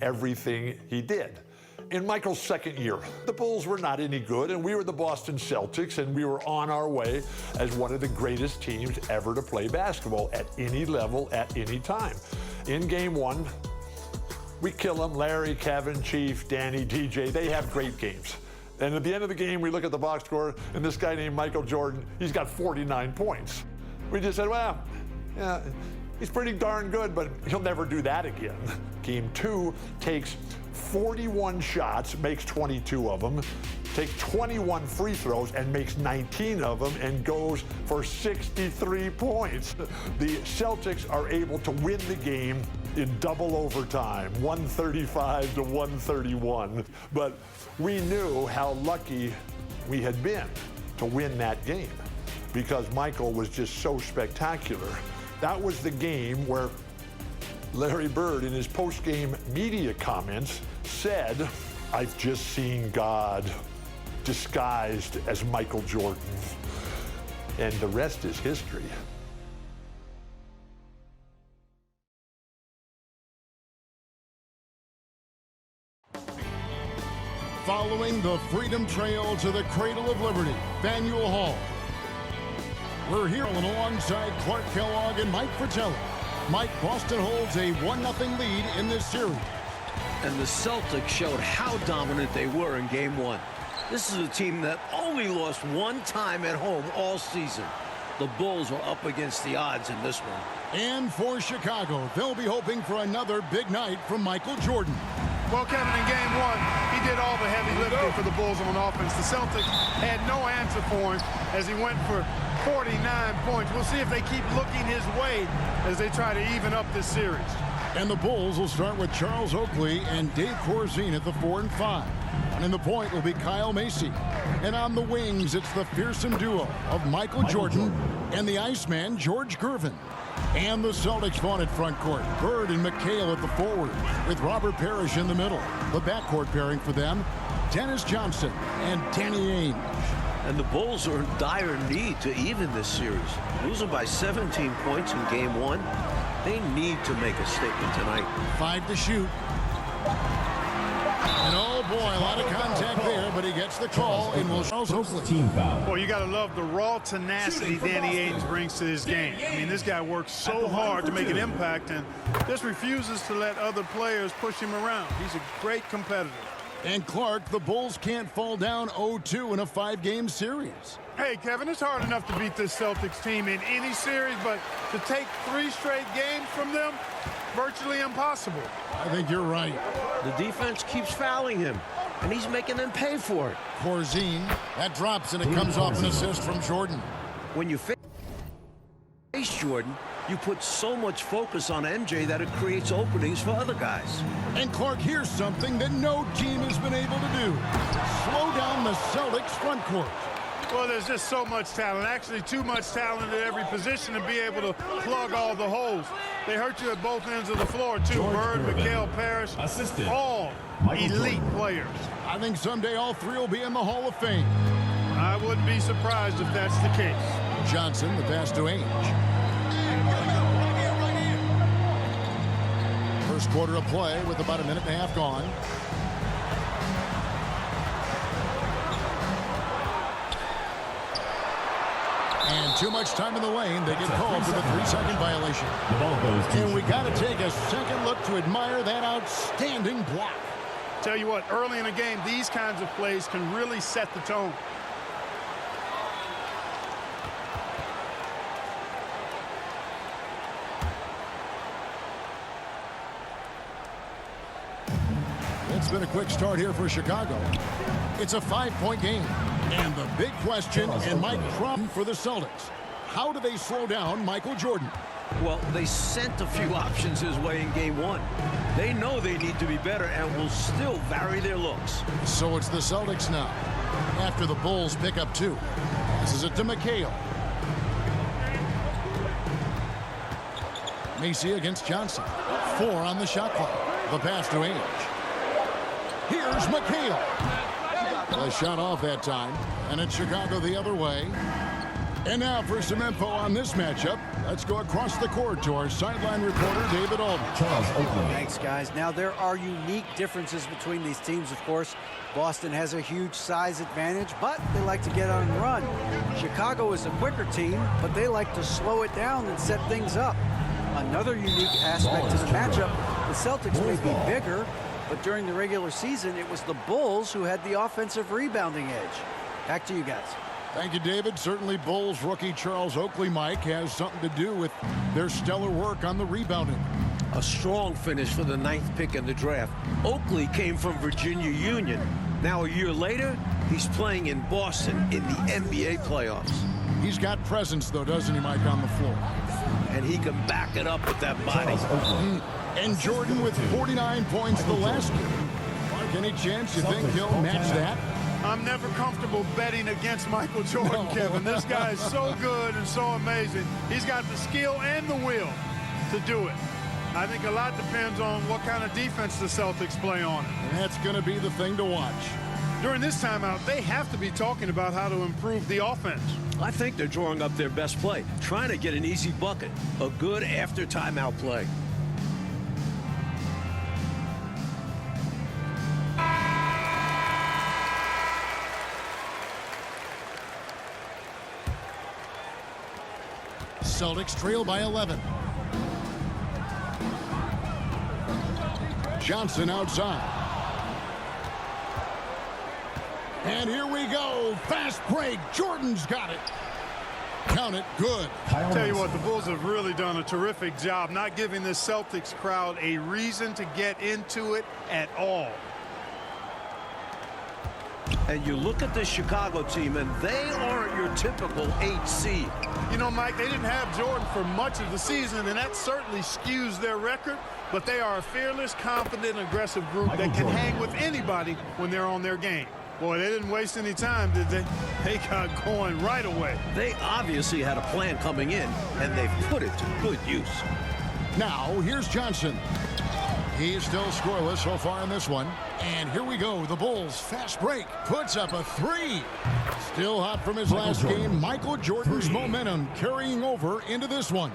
everything he did. In Michael's second year, the Bulls were not any good, and we were the Boston Celtics, and we were on our way as one of the greatest teams ever to play basketball at any level, at any time. In game one, we kill them. Larry, Kevin, Chief, Danny, DJ, they have great games. And at the end of the game, we look at the box score, and this guy named Michael Jordan, he's got 49 points. We just said, well, yeah, he's pretty darn good, but he'll never do that again. Game two takes 41 shots, makes 22 of them, takes 21 free throws and makes 19 of them, and goes for 63 points. The Celtics are able to win the game in double overtime, 135 to 131. But we knew how lucky we had been to win that game because Michael was just so spectacular. That was the game where Larry Bird, in his post-game media comments, said, "I've just seen God disguised as Michael Jordan." And the rest is history. Following the Freedom Trail to the Cradle of Liberty, Faneuil Hall. We're here alongside Clark Kellogg and Mike Fratello. Mike, Boston holds a 1-0 lead in this series. And the Celtics showed how dominant they were in game one. This is a team that only lost one time at home all season. The Bulls were up against the odds in this one. And for Chicago, they'll be hoping for another big night from Michael Jordan. Well, Kevin, in game one, he did all the heavy lifting for the Bulls on offense. The Celtics had no answer for him as he went for 49 points. We'll see if they keep looking his way as they try to even up this series. And the Bulls will start with Charles Oakley and Dave Corzine at the 4 and 5. And in the point will be Kyle Macy. And on the wings, it's the fearsome duo of Michael Jordan and the Iceman, George Gervin. And the Celtics vaunted front court. Bird and McHale at the forward, with Robert Parrish in the middle. The backcourt pairing for them, Dennis Johnson and Danny Ainge. And the Bulls are in dire need to even this series. Losing by 17 points in game one, they need to make a statement tonight. 5 to shoot. And oh boy, a lot of contact there, but he gets the call and will Charles Oakley. Team foul. Well, you got to love the raw tenacity Danny Ainge brings to his game. I mean, this guy works so hard to make an impact and just refuses to let other players push him around. He's a great competitor. And Clark, the Bulls can't fall down 0-2 in a 5-game series. Hey, Kevin, it's hard enough to beat this Celtics team in any series, but to take 3 straight games from them, virtually impossible. I think you're right. The defense keeps fouling him, and he's making them pay for it. Corzine, that drops, and it comes off an assist from Jordan. When you face Jordan, you put so much focus on MJ that it creates openings for other guys. And Clark, here's something that no team has been able to do. Slow down the Celtics front court. Well, there's just so much talent, actually too much talent at every position to be able to plug all the holes. They hurt you at both ends of the floor, too. Bird, McHale, Parrish, all elite players. I think someday all 3 will be in the Hall of Fame. I wouldn't be surprised if that's the case. Johnson, the pass to Ainge. First quarter of play with about a minute and a half gone. And too much time in the lane. They get called for the 3-second violation. The ball goes to And we got to take a second look to admire that outstanding block. Tell you what, early in a game, these kinds of plays can really set the tone. It's been a quick start here for Chicago. It's a 5-point game. And the big question, and Mike Crum for the Celtics, how do they slow down Michael Jordan? Well, they sent a few options his way in game one. They know they need to be better and will still vary their looks. So it's the Celtics now, after the Bulls pick up 2. This is it to McHale. Macy against Johnson. 4 on the shot clock. The pass to Ainge. Here's McHale. The shot off that time, and it's Chicago the other way. And now for some info on this matchup, let's go across the court to our sideline reporter, David Aldridge. Thanks, guys. Now, there are unique differences between these teams, of course. Boston has a huge size advantage, but they like to get on and run. Chicago is a quicker team, but they like to slow it down and set things up. Another unique aspect to the matchup, the Celtics may be bigger, but during the regular season, it was the Bulls who had the offensive rebounding edge. Back to you guys. Thank you, David. Certainly Bulls rookie Charles Oakley, Mike, has something to do with their stellar work on the rebounding. A strong finish for the 9th pick in the draft. Oakley came from Virginia Union. Now a year later, he's playing in Boston in the NBA playoffs. He's got presence, though, doesn't he, Mike, on the floor? And he can back it up with that body. And Jordan with 49 points the last game. Mark, any chance you think he'll match that? I'm never comfortable betting against Michael Jordan, Kevin. This guy is so good and so amazing. He's got the skill and the will to do it. I think a lot depends on what kind of defense the Celtics play on it. And that's going to be the thing to watch. During this timeout, they have to be talking about how to improve the offense. I think they're drawing up their best play, trying to get an easy bucket, a good after timeout play. Celtics trail by 11. Johnson outside. And here we go. Fast break. Jordan's got it. Count it. Good. Tell you what, the Bulls have really done a terrific job not giving this Celtics crowd a reason to get into it at all. And you look at this Chicago team, and they aren't your typical 8 seed. You know, Mike, they didn't have Jordan for much of the season, and that certainly skews their record. But they are a fearless, confident, aggressive group that can hang with anybody when they're on their game. Boy, they didn't waste any time, did they? They got going right away. They obviously had a plan coming in, and they've put it to good use. Now, here's Johnson. He's still scoreless so far in this one. And here we go. The Bulls fast break. Puts up a 3. Still hot from his last game. Michael Jordan's momentum carrying over into this one.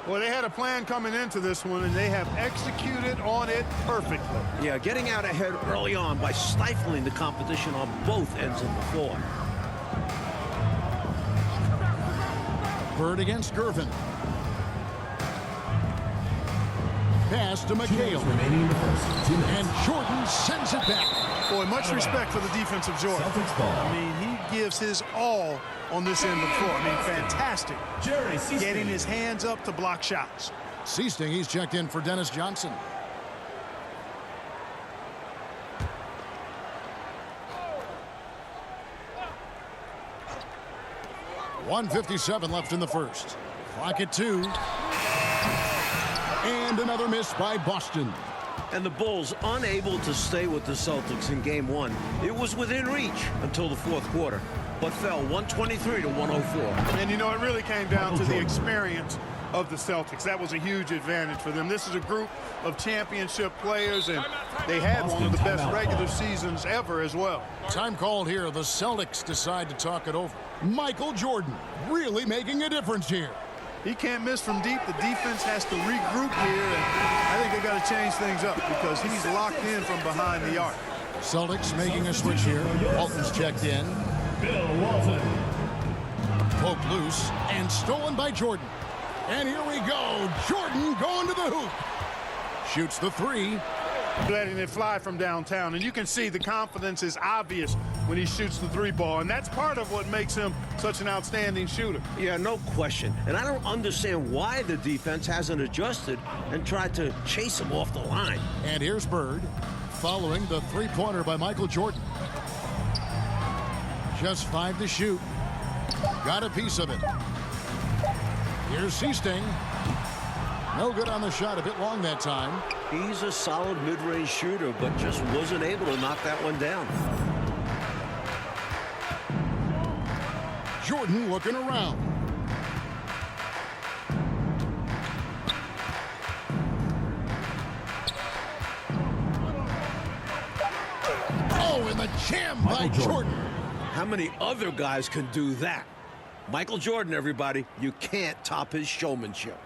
Well, they had a plan coming into this one, and they have executed on it perfectly. Yeah, getting out ahead early on by stifling the competition on both ends of the floor. Bird against Gervin. Pass to McHale. And Jordan sends it back. Boy, much respect for the defense of Jordan. I mean, he gives his all on this end of the floor. I mean, fantastic. Getting his hands up to block shots. Seasting, he's checked in for Dennis Johnson. .157 left in the first. Clock at 2. And another miss by Boston. And the Bulls unable to stay with the Celtics in game 1. It was within reach until the 4th quarter, but fell 123 to 104. And you know, it really came down to the experience of the Celtics. That was a huge advantage for them. This is a group of championship players, and they had one of the best regular seasons ever as well. Time called here. The Celtics decide to talk it over. Michael Jordan really making a difference here. He can't miss from deep. The defense has to regroup here, and I think they got to change things up because he's locked in from behind the arc. Celtics making a switch here. Walton's checked in. Bill Walton. Poked loose and stolen by Jordan. And here we go. Jordan going to the hoop. Shoots the 3. Letting it fly from downtown, and you can see the confidence is obvious when he shoots the 3 ball, and that's part of what makes him such an outstanding shooter. Yeah, no question. And I don't understand why the defense hasn't adjusted and tried to chase him off the line. And here's Bird following the 3-pointer by Michael Jordan. Just 5 to shoot. Got a piece of it. Here's Seasting. No good on the shot, a bit long that time. He's a solid mid-range shooter, but just wasn't able to knock that one down. Jordan looking around. Oh, and the jam by Jordan. How many other guys can do that? Michael Jordan, everybody. You can't top his showmanship.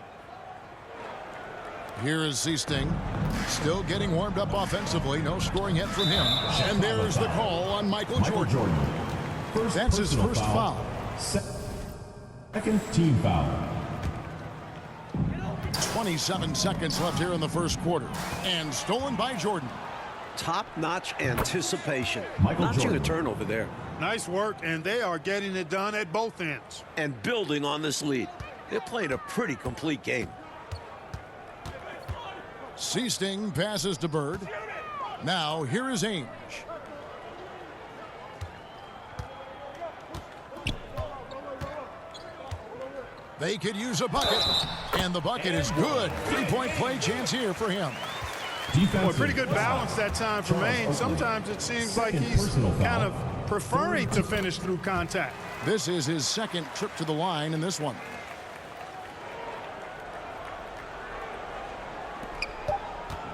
Here is Seasting, still getting warmed up offensively. No scoring hit from him. And there's the call on Michael Jordan. That's his first foul. Second team foul. 27 seconds left here in the first quarter. And stolen by Jordan. Top-notch anticipation. Michael Notching Jordan. a turnover there. Nice work, and they are getting it done at both ends. And building on this lead. They're playing a pretty complete game. Seasting passes to Bird. Now here is Ainge. They could use a bucket, and the bucket is good. Three-point play chance here for him. Boy, pretty good balance that time for Maine. Sometimes it seems like he's kind of preferring to finish through contact. This is his second trip to the line in this one.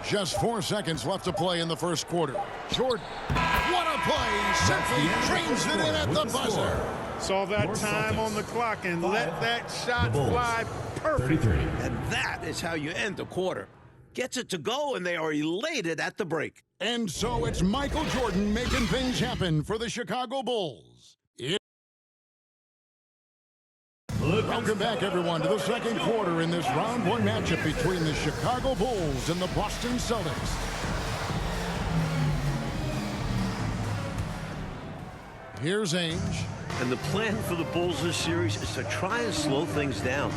Just 4 seconds left to play in the first quarter. Jordan, what a play! Simply trains it in at the buzzer. Saw that time on the clock and let that shot fly perfect. 33. And that is how you end the quarter. Gets it to go, and they are elated at the break. And so it's Michael Jordan making things happen for the Chicago Bulls. Welcome back, everyone, to the second quarter in this round one matchup between the Chicago Bulls and the Boston Celtics. Here's Ainge. And the plan for the Bulls this series is to try and slow things down.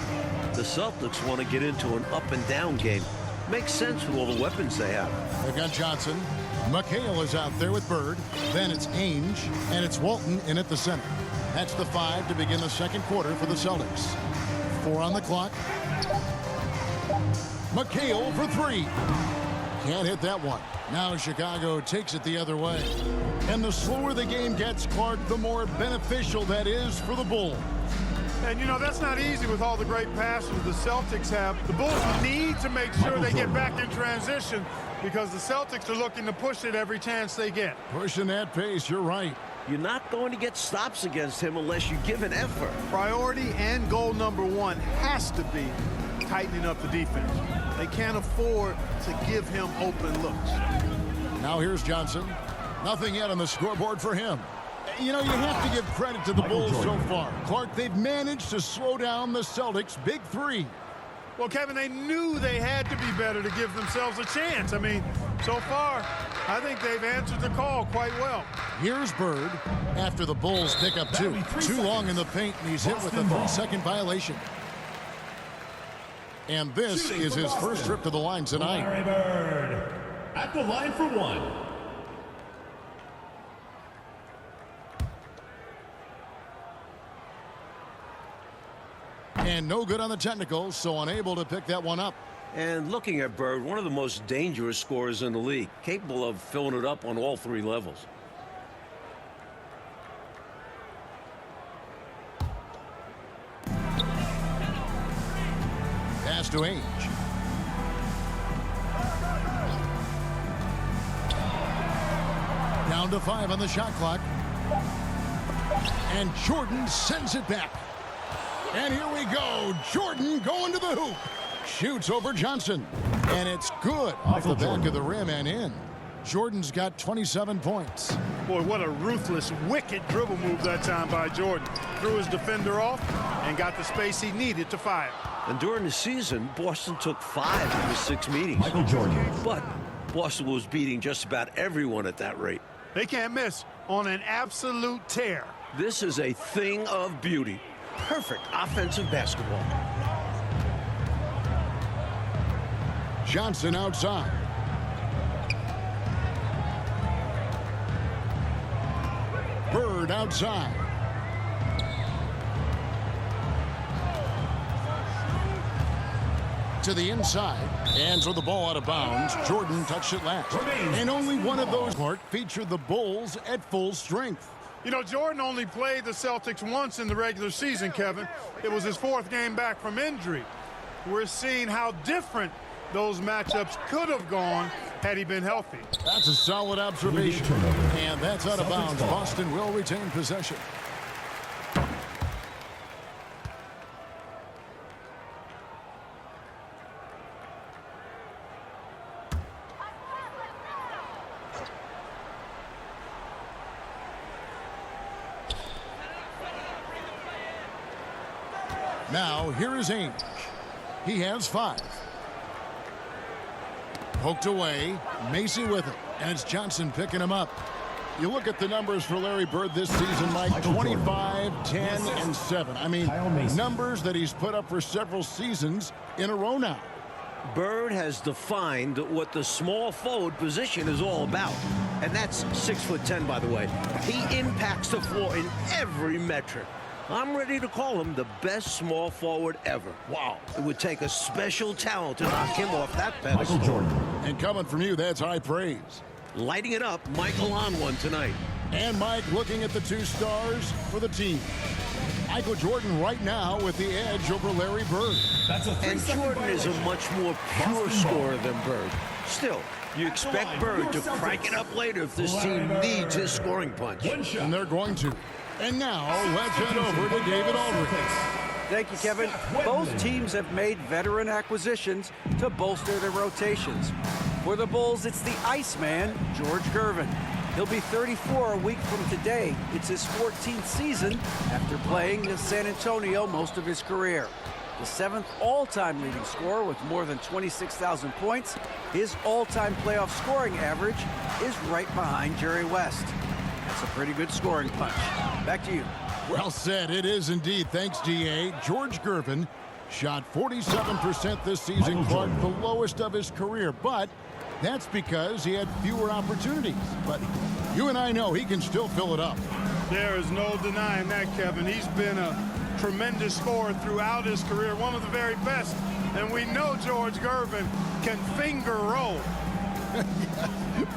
The Celtics want to get into an up-and-down game. Makes sense with all the weapons they have. They've got Johnson. McHale is out there with Bird. Then it's Ainge, and it's Walton in at the center. That's the 5 to begin the second quarter for the Celtics. 4 on the clock. McHale for 3. Can't hit that one. Now Chicago takes it the other way. And the slower the game gets, Clark, the more beneficial that is for the Bulls. And, you know, that's not easy with all the great passes the Celtics have. The Bulls need to make sure they get back in transition because the Celtics are looking to push it every chance they get. Pushing that pace, you're right. You're not going to get stops against him unless you give an effort. Priority and goal number one has to be tightening up the defense. They can't afford to give him open looks. Now here's Johnson. Nothing yet on the scoreboard for him. You know, you have to give credit to the Bulls so far. Clark, they've managed to slow down the Celtics' big three. Well, Kevin, they knew they had to be better to give themselves a chance. I mean, so far, I think they've answered the call quite well. Here's Bird after the Bulls pick up 2. Too long in the paint, and he's hit with a 3-second violation. And this is his first trip to the line tonight. Larry Bird at the line for 1. And no good on the technical, so unable to pick that one up. And looking at Bird, one of the most dangerous scorers in the league, capable of filling it up on all 3 levels. Pass to Ainge. Down to 5 on the shot clock. And Jordan sends it back. And here we go. Jordan going to the hoop. Shoots over Johnson. And it's good off the back of the rim and in. Jordan's got 27 points. Boy, what a ruthless, wicked dribble move that time by Jordan. Threw his defender off and got the space he needed to fire. And during the season, Boston took 5 of the 6 meetings. Michael Jordan. But Boston was beating just about everyone at that rate. They can't miss on an absolute tear. This is a thing of beauty. Perfect offensive basketball. Johnson outside. Bird outside. To the inside, and throw the ball out of bounds. Jordan touched it last. And only one of those, Clark, featured the Bulls at full strength. You know, Jordan only played the Celtics once in the regular season, Kevin. It was his 4th game back from injury. We're seeing how different those matchups could have gone had he been healthy. That's a solid observation. And that's out of bounds. Boston will retain possession. Now, here is Ainge. He has 5. Poked away. Macy with it. And it's Johnson picking him up. You look at the numbers for Larry Bird this season, Mike, 25, 10, and 7. I mean, numbers that he's put up for several seasons in a row now. Bird has defined what the small forward position is all about. And that's 6'10", by the way. He impacts the floor in every metric. I'm ready to call him the best small forward ever. Wow. It would take a special talent to knock him off that pedestal. Michael Jordan. And coming from you, that's high praise. Lighting it up, Michael on one tonight. And Mike looking at the 2 stars for the team. Michael Jordan right now with the edge over Larry Bird. That's a And Jordan is a much more pure scorer than Bird. Still, you expect Bird to crank it up later if this team needs his scoring punch. And they're going to. And now, let's head over to David Aldridge. Thank you, Kevin. Both teams have made veteran acquisitions to bolster their rotations. For the Bulls, it's the Iceman, George Gervin. He'll be 34 a week from today. It's his 14th season after playing in San Antonio most of his career. The 7th all-time leading scorer with more than 26,000 points. His all-time playoff scoring average is right behind Jerry West. That's a pretty good scoring punch. Back to you. Well said. It is indeed. Thanks, D.A. George Gervin shot 47% this season, Clark, the lowest of his career. But that's because he had fewer opportunities. But you and I know he can still fill it up. There is no denying that, Kevin. He's been a tremendous scorer throughout his career, one of the very best. And we know George Gervin can finger roll.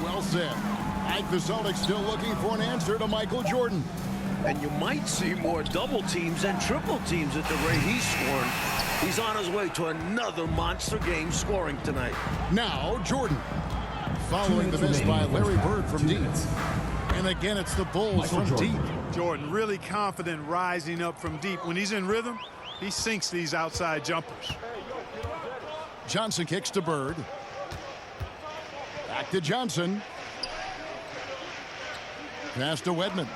Well said. Mike, the Celtics still looking for an answer to Michael Jordan. And you might see more double teams and triple teams at the rate he's scoring. He's on his way to another monster game scoring tonight. Now, Jordan. Following the miss by Larry Bird from deep. And again, it's the Bulls from deep. Jordan really confident rising up from deep. When he's in rhythm, he sinks these outside jumpers. Johnson kicks to Bird. Back to Johnson. Pass to Wedman.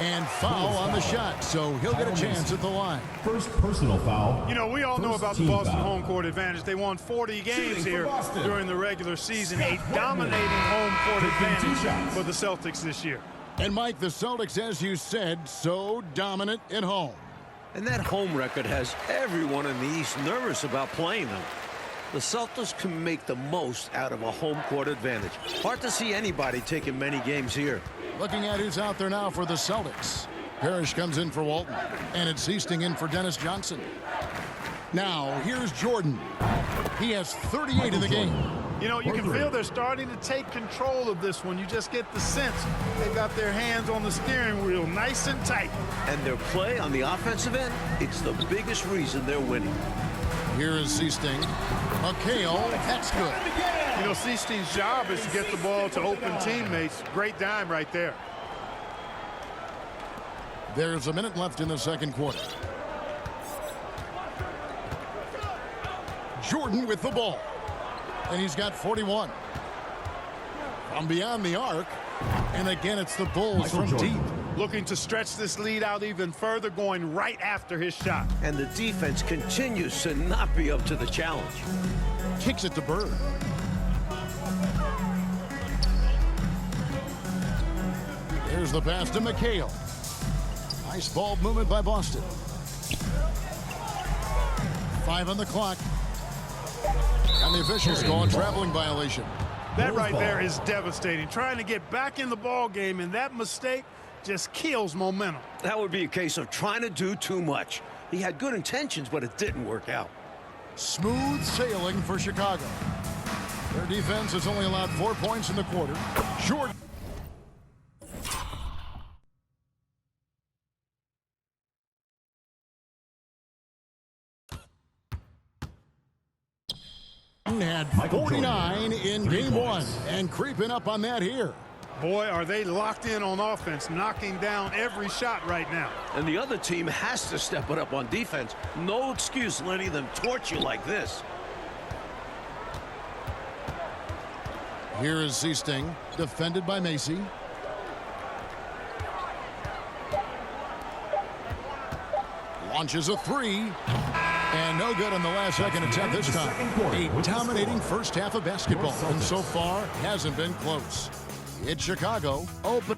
And foul on the shot, so he'll get a chance at the line. First personal foul. You know, we all know about the Boston home court advantage. They won 40 games here during the regular season. A dominating home court advantage for the Celtics this year. And Mike, the Celtics, as you said, so dominant at home. And that home record has everyone in the East nervous about playing them. The Celtics can make the most out of a home court advantage. Hard to see anybody taking many games here. Looking at who's out there now for the Celtics. Parrish comes in for Walton. And it's Easting in for Dennis Johnson. Now, here's Jordan. He has 38 in the game. You know, you can feel they're starting to take control of this one. You just get the sense they've got their hands on the steering wheel nice and tight. And their play on the offensive end, it's the biggest reason they're winning. Here is Seasting. McHale, that's good. You know, Seasting's job is to get the ball to open teammates. Great dime right there. There's a minute left in the second quarter. Jordan with the ball. And he's got 41. From beyond the arc. And again, it's the Bulls from deep. Looking to stretch this lead out even further, going right after his shot. And the defense continues to not be up to the challenge. Kicks it to Bird. There's the pass to McHale. Nice ball movement by Boston. 5 on the clock. And the officials call a traveling violation. That right there is devastating. Trying to get back in the ball game, and that mistake just kills momentum. That would be a case of trying to do too much. He had good intentions, but it didn't work out. Smooth sailing for Chicago. Their defense has only allowed 4 points in the quarter. Jordan had 49 in game 1, and creeping up on that here. Boy, are they locked in on offense, knocking down every shot right now. And the other team has to step it up on defense. No excuse letting them torch you like this. Here is Seasting, defended by Macy. Launches a three. And no good on the last second attempt this time. A dominating first half of basketball. And so far, hasn't been close. It's Chicago. Open.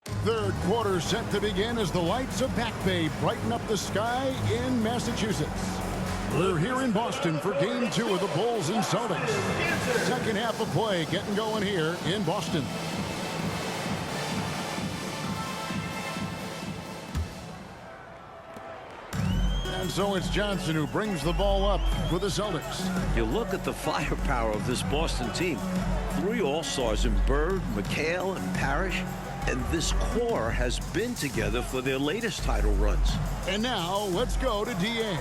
Third quarter set to begin as the lights of Back Bay brighten up the sky in Massachusetts. We're here in Boston for Game 2 of the Bulls and Celtics. Second half of play getting going here in Boston. And so it's Johnson who brings the ball up for the Celtics. You look at the firepower of this Boston team. 3 All-Stars in Bird, McHale, and Parrish. And this core has been together for their latest title runs. And now let's go to DA.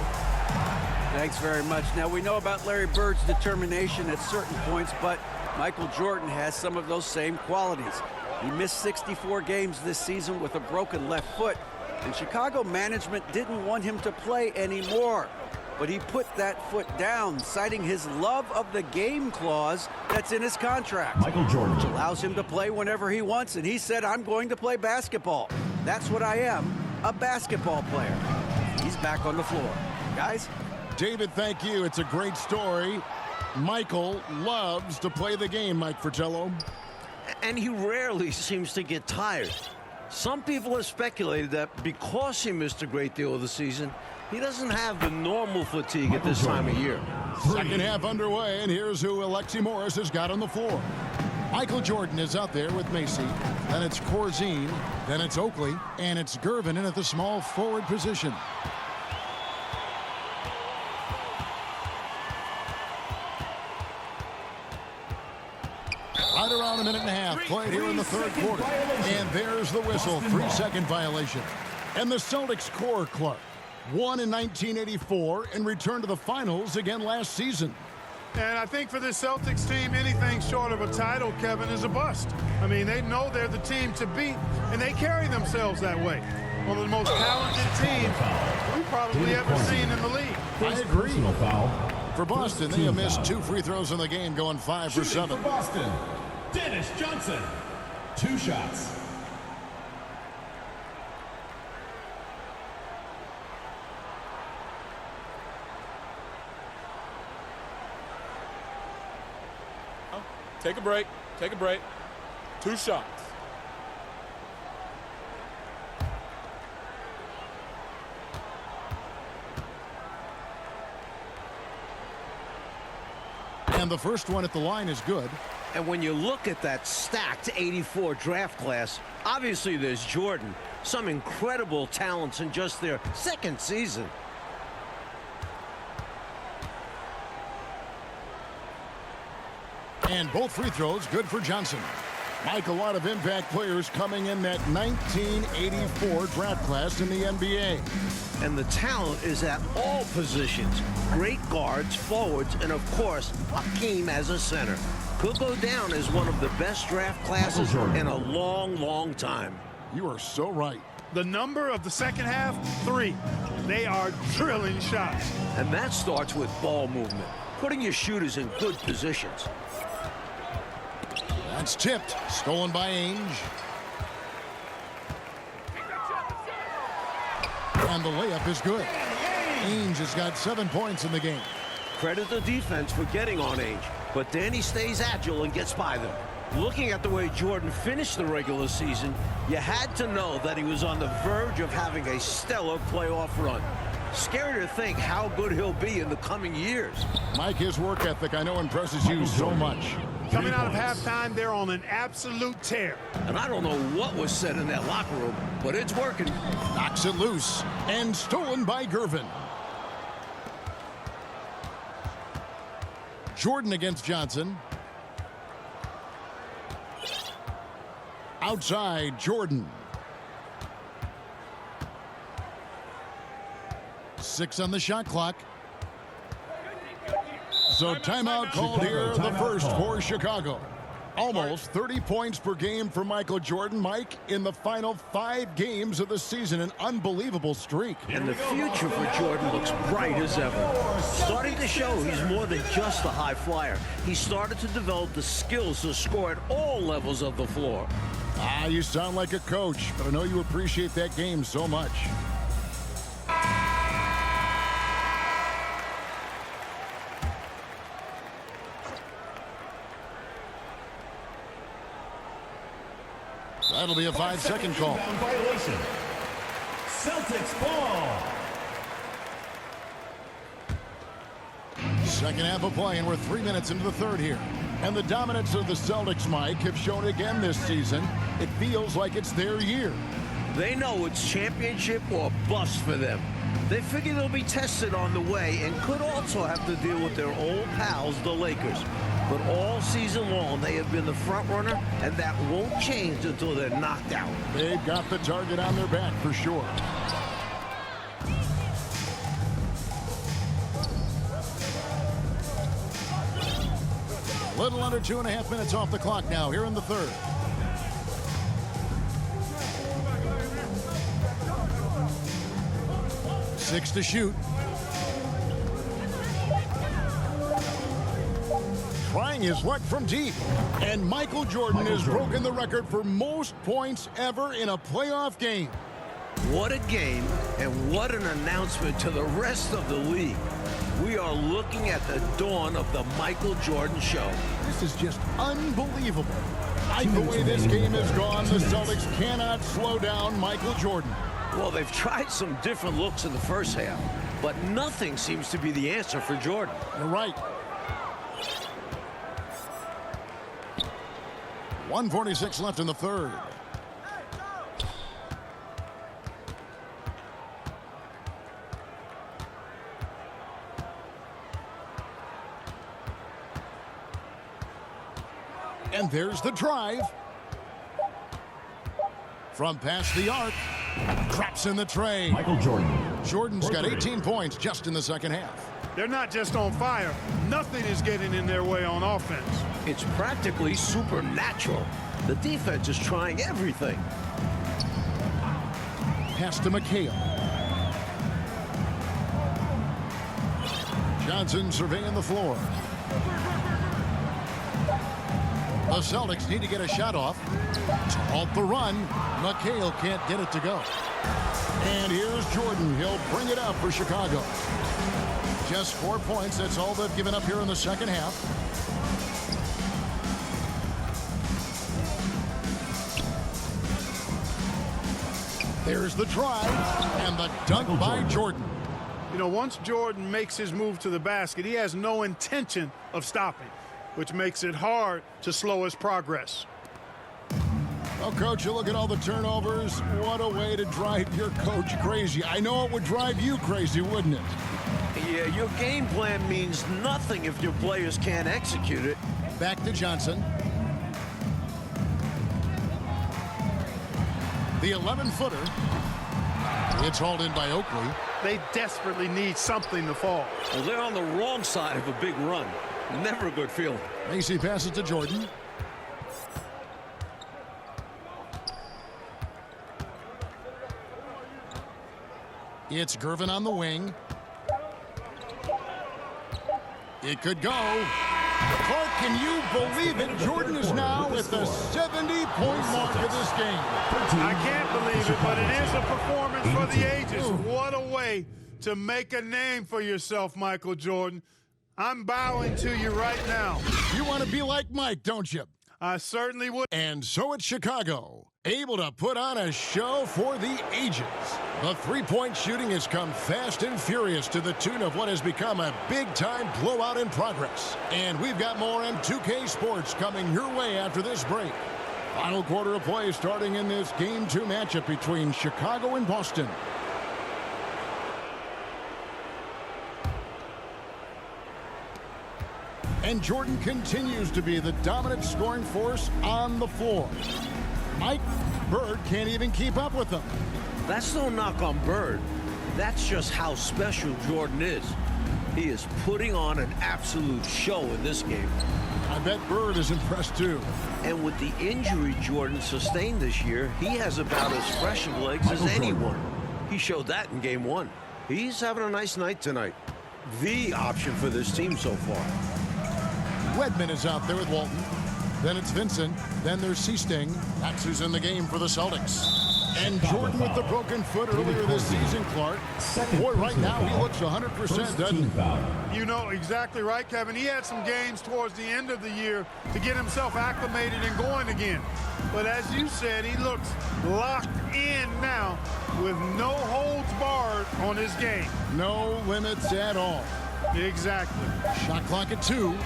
Thanks very much. Now, we know about Larry Bird's determination at certain points, but Michael Jordan has some of those same qualities. He missed 64 games this season with a broken left foot, and Chicago management didn't want him to play anymore. But he put that foot down, citing his love of the game clause that's in his contract. Michael Jordan. Which allows him to play whenever he wants, and he said, I'm going to play basketball. That's what I am, a basketball player. He's back on the floor. Guys? David, thank you. It's a great story. Michael loves to play the game, Mike Fratello. And he rarely seems to get tired. Some people have speculated that because he missed a great deal of the season, he doesn't have the normal fatigue at this time of year. Second half underway, and here's who Alexi Morris has got on the floor. Michael Jordan is out there with Macy. Then it's Corzine. Then it's Oakley. And it's Gervin in at the small forward position. Right around a minute and a half played here in the third quarter. And there's the whistle. 3-second violation. And the Celtics core, Clark, won in 1984 and returned to the finals again last season. And I think for this Celtics team, anything short of a title, Kevin, is a bust. I mean, they know they're the team to beat, and they carry themselves that way. One of the most talented teams we've probably ever seen in the league. I agree. Personal foul. For Boston, they have missed 2 free throws in the game, going 5 for 7. For Boston, Dennis Johnson. 2 shots. Take a break. Take a break. 2 shots. And the first one at the line is good. And when you look at that stacked 84 draft class, obviously there's Jordan. Some incredible talents in just their second season. And both free throws good for Johnson. Mike, a lot of impact players coming in that 1984 draft class in the NBA. And the talent is at all positions. Great guards, forwards, and of course, Hakeem as a center. Could go down as one of the best draft classes in a long, long time. You are so right. The number of the second half, 3. They are drilling shots. And that starts with ball movement, putting your shooters in good positions. That's tipped. Stolen by Ainge. And the layup is good. Ainge has got 7 points in the game. Credit the defense for getting on Ainge, but Danny stays agile and gets by them. Looking at the way Jordan finished the regular season, you had to know that he was on the verge of having a stellar playoff run. Scary to think how good he'll be in the coming years. Mike, his work ethic I know impresses you so much. Coming out of halftime, they're on an absolute tear. And I don't know what was said in that locker room, but it's working. Knocks it loose. And stolen by Gervin. Jordan against Johnson. Outside, Jordan. 6 on the shot clock. So timeout called here, the first for Chicago. Almost 30 points per game for Michael Jordan. Mike, in the final 5 games of the season, an unbelievable streak. And the future for Jordan looks bright as ever. Starting to show he's more than just a high flyer. He started to develop the skills to score at all levels of the floor. You sound like a coach, but I know you appreciate that game so much. That'll be a 5-second call. Violation. Celtics ball. Second half of play, and we're 3 minutes into the third here. And the dominance of the Celtics, Mike, have shown again this season. It feels like it's their year. They know it's championship or bust for them. They figure they'll be tested on the way and could also have to deal with their old pals, the Lakers. But all season long, they have been the front runner, and that won't change until they're knocked out. They've got the target on their back for sure. Little under 2.5 minutes off the clock now here in the third. Six to shoot. Trying his luck from deep. And Michael Jordan has broken the record for most points ever in a playoff game. What a game, and what an announcement to the rest of the league. We are looking at the dawn of the Michael Jordan show. This is just unbelievable. Like the way this game has gone, the Celtics cannot slow down Michael Jordan. Well, they've tried some different looks in the first half, but nothing seems to be the answer for Jordan. You're right. 1:46 left in the third. And there's the drive. From past the arc. Drops in the tray. Michael Jordan. Jordan's got 18 points just in the second half. They're not just on fire. Nothing is getting in their way on offense. It's practically supernatural. The defense is trying everything. Pass to McHale. Johnson surveying the floor. The Celtics need to get a shot off to halt the run. McHale can't get it to go. And here's Jordan. He'll bring it up for Chicago. Just 4 points. That's all they've given up here in the second half. There's the drive and the dunk by Jordan. You know, once Jordan makes his move to the basket, he has no intention of stopping, which makes it hard to slow his progress. Well, Coach, you look at all the turnovers. What a way to drive your coach crazy. I know it would drive you crazy, wouldn't it? Yeah, your game plan means nothing if your players can't execute it. Back to Johnson. The 11-footer. It's hauled in by Oakley. They desperately need something to fall. Well, they're on the wrong side of a big run. Never a good feeling. Macy passes to Jordan. It's Gervin on the wing. It could go. Clark, can you believe it? Jordan is now at the 70-point mark of this game. I can't believe it, but it is a performance for the ages. What a way to make a name for yourself, Michael Jordan. I'm bowing to you right now. You want to be like Mike, don't you? I certainly would. And so it's Chicago, able to put on a show for the ages. The three-point shooting has come fast and furious to the tune of what has become a big-time blowout in progress. And we've got more on 2K Sports coming your way after this break. Final quarter of play starting in this Game 2 matchup between Chicago and Boston. And Jordan continues to be the dominant scoring force on the floor. Mike, Bird can't even keep up with them. That's no knock on Bird. That's just how special Jordan is. He is putting on an absolute show in this game. I bet Bird is impressed too. And with the injury Jordan sustained this year, he has about as fresh of legs as anyone. He showed that in Game 1. He's having a nice night tonight. The option for this team so far. Wedman is out there with Walton. Then it's Vincent. Then there's Seasting. That's who's in the game for the Celtics. And Jordan with the broken foot earlier this season, Clark. Boy, right now he looks 100%, doesn't he? You know exactly right, Kevin. He had some games towards the end of the year to get himself acclimated and going again. But as you said, he looks locked in now with no holds barred on his game. No limits at all. Exactly. Shot clock at 2.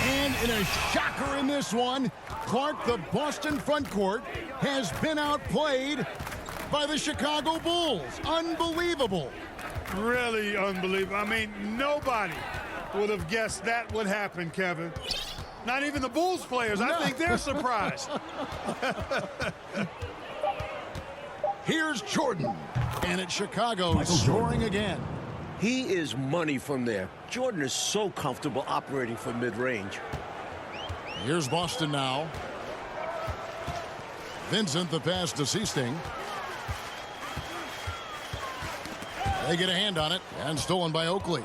And in a shocker in this one, Clark, the Boston front court, has been outplayed by the Chicago Bulls. Unbelievable. Really unbelievable. I mean, nobody would have guessed that would happen, Kevin. Not even the Bulls players. I think they're surprised. Here's Jordan. And it's Chicago scoring again. He is money from there. Jordan is so comfortable operating from mid-range. Here's Boston now. Vincent, the pass to Seasting. They get a hand on it, and stolen by Oakley.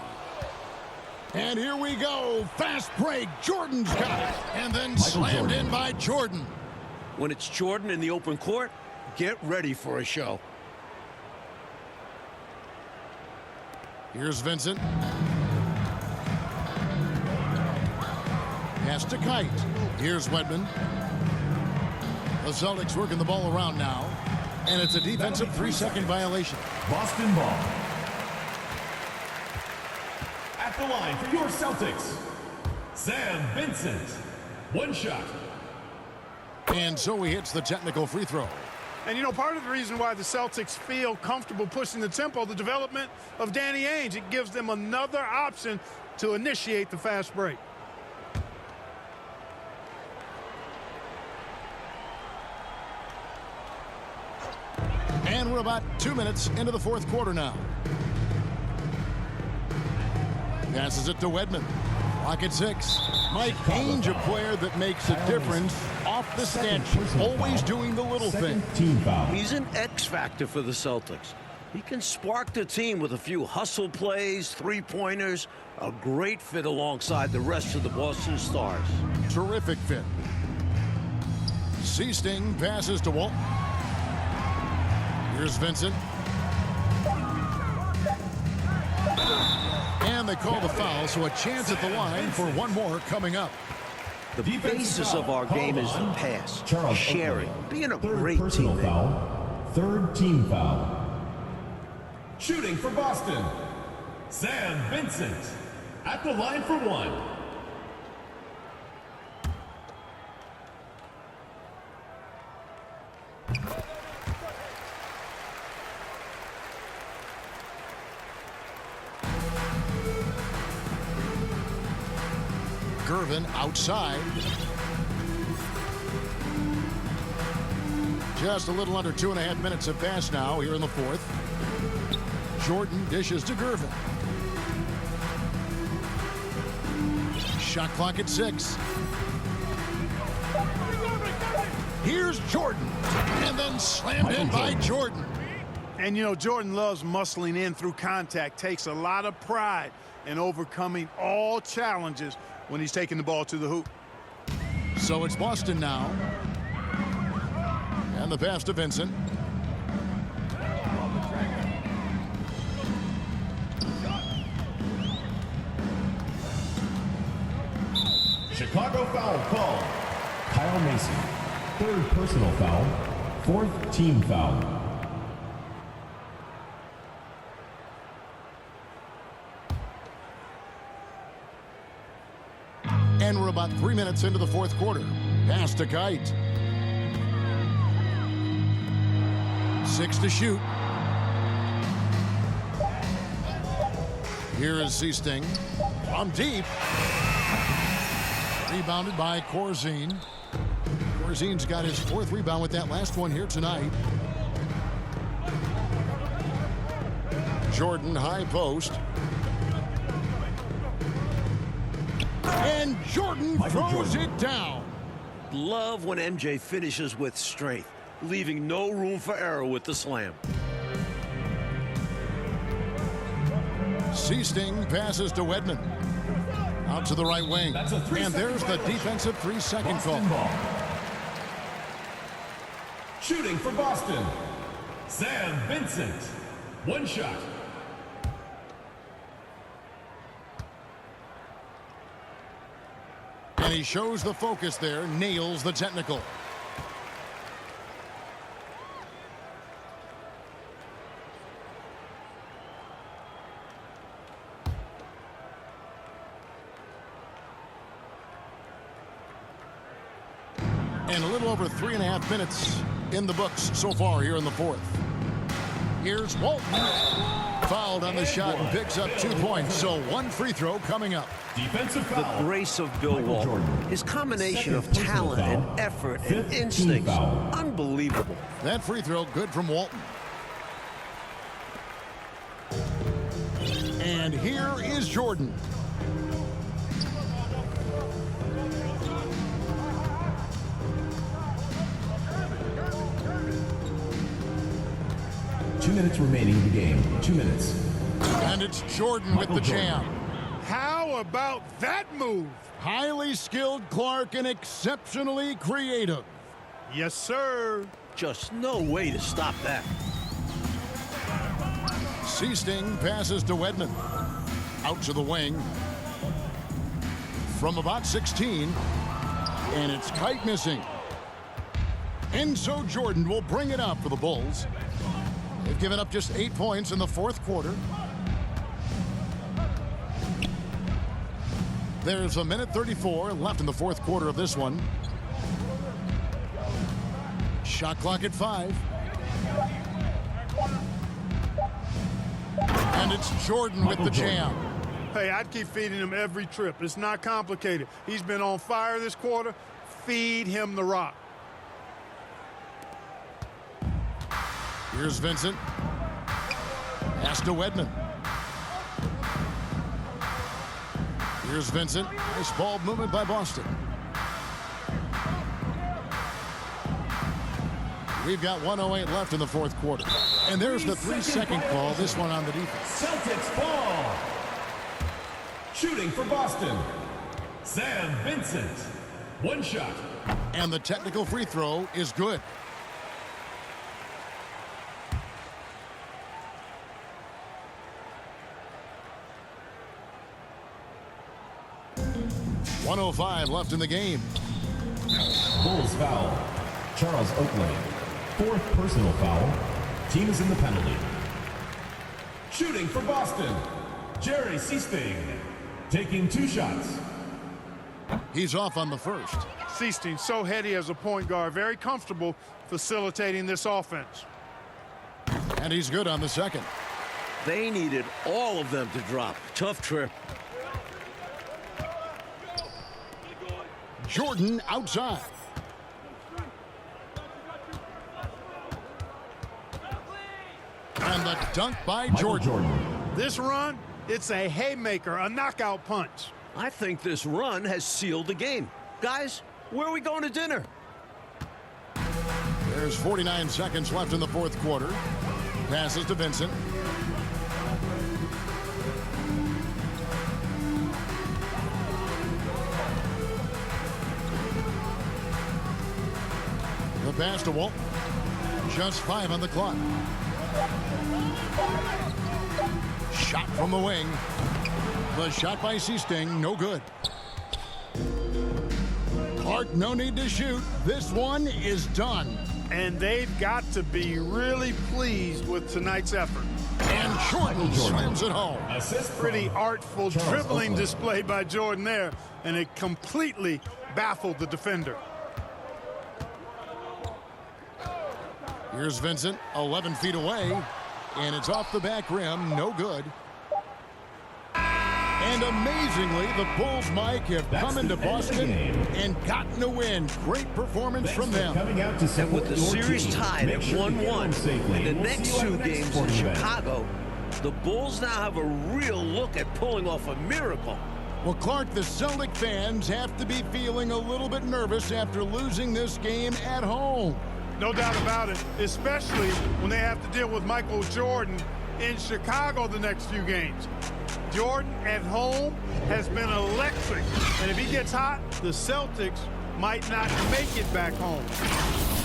And here we go. Fast break. Jordan's got it. And then slammed in by Jordan. When it's Jordan in the open court, get ready for a show. Here's Vincent. Pass to Kite. Here's Wedman. The Celtics working the ball around now. And it's a defensive 3-second violation. Boston ball. At the line for your Celtics, Sam Vincent. One shot. And so he hits the technical free throw. And, you know, part of the reason why the Celtics feel comfortable pushing the tempo, the development of Danny Ainge, it gives them another option to initiate the fast break. And we're about 2 minutes into the fourth quarter now. Passes it to Wedman. Clock at 6. Mike Ainge, a player that makes a difference off the stench, always doing the little thing. He's an X factor for the Celtics. He can spark the team with a few hustle plays, three-pointers, a great fit alongside the rest of the Boston Stars. Terrific fit. Seasting passes to Walton. Here's Vincent. And they call the foul, so a chance at the line for one more coming up. The basis of our game is the pass, sharing, being a great personal teammate. foul. Third team foul. Shooting for Boston, Sam Vincent. At the line for one. Gervin outside. Just a little under 2.5 minutes have passed now here in the fourth. Jordan dishes to Gervin. Shot clock at 6. Here's Jordan. And then slammed in by Jordan. And, you know, Jordan loves muscling in through contact, takes a lot of pride in overcoming all challenges when he's taking the ball to the hoop. So it's Boston now. And the pass to Vincent. Chicago foul called. Kyle Macy. Third personal foul. Fourth team foul. And we're about 3 minutes into the fourth quarter. Pass to Kite. 6 to shoot. Here is Seasting from deep. Rebounded by Corzine. Corzine's got his 4th rebound with that last one here tonight. Jordan high post. And Jordan throws it down. Love when MJ finishes with strength, leaving no room for error with the slam. Seasting passes to Wedman. Out to the right wing. That's a And 3-second there's the violation. defensive 3-second call. Boston ball. Shooting for Boston, Sam Vincent. One shot. And he shows the focus there, nails the technical. And a little over 3.5 minutes in the books so far here in the fourth. Here's Walton. Fouled on the shot and picks up 2 points. So 1 free throw coming up. Defensive foul. The grace of Bill Michael Walton, Jordan. his combination of Second personal talent and foul. effort Fifth and team instincts, foul. unbelievable. That free throw good from Walton. And here is Jordan. Two minutes remaining in the game. 2 minutes. And it's Jordan with Michael the Jordan. jam. How about that move? Highly skilled Clark and exceptionally creative. Yes, sir. Just no way to stop that. Seasting passes to Wedman. Out to the wing. From about 16. And it's Kite missing. Enzo Jordan will bring it up for the Bulls. They've given up just 8 points in the fourth quarter. There's a minute 34 left in the fourth quarter of this one. Shot clock at 5. And it's Jordan with the jam. Hey, I'd keep feeding him every trip. It's not complicated. He's been on fire this quarter. Feed him the rock. Here's Vincent. Pass to Wedman. Here's Vincent. Nice ball movement by Boston. We've got 1:08 left in the fourth quarter. And there's the 3-second call, this one on the defense. Celtics ball. Shooting for Boston, Sam Vincent. One shot. And the technical free throw is good. .105 left in the game. Bulls foul. Charles Oakley. Fourth personal foul. Team is in the penalty. Shooting for Boston, Jerry Seasting. Taking 2 shots. He's off on the first. Seasting, so heady as a point guard. Very comfortable facilitating this offense. And he's good on the second. They needed all of them to drop. Tough trip. Jordan outside. And the dunk by Jordan. This run, it's a haymaker, a knockout punch. I think this run has sealed the game. Guys, where are we going to dinner? There's 49 seconds left in the fourth quarter. Passes to Vincent. The pass to Walton. Just 5 on the clock. Shot from the wing. The shot by Seasting, no good. Clark, no need to shoot. This one is done. And they've got to be really pleased with tonight's effort. And Jordan slams it home. Assist from Pretty artful Charles dribbling Oakley. display by Jordan there, and it completely baffled the defender. Here's Vincent, 11 feet away, and it's off the back rim, no good. And amazingly, the Bulls, Mike, have That's come into the end of the Boston game. and gotten a win. Great performance Thanks from for them. coming out to And support with the your series team. tied Make at sure to get 1-1, home safely. and the We'll next see you at 2 the next games in sporting event. Chicago, the Bulls now have a real look at pulling off a miracle. Well, Clark, the Celtic fans have to be feeling a little bit nervous after losing this game at home. No doubt about it, especially when they have to deal with Michael Jordan in Chicago the next few games. Jordan at home has been electric. And if he gets hot, the Celtics might not make it back home.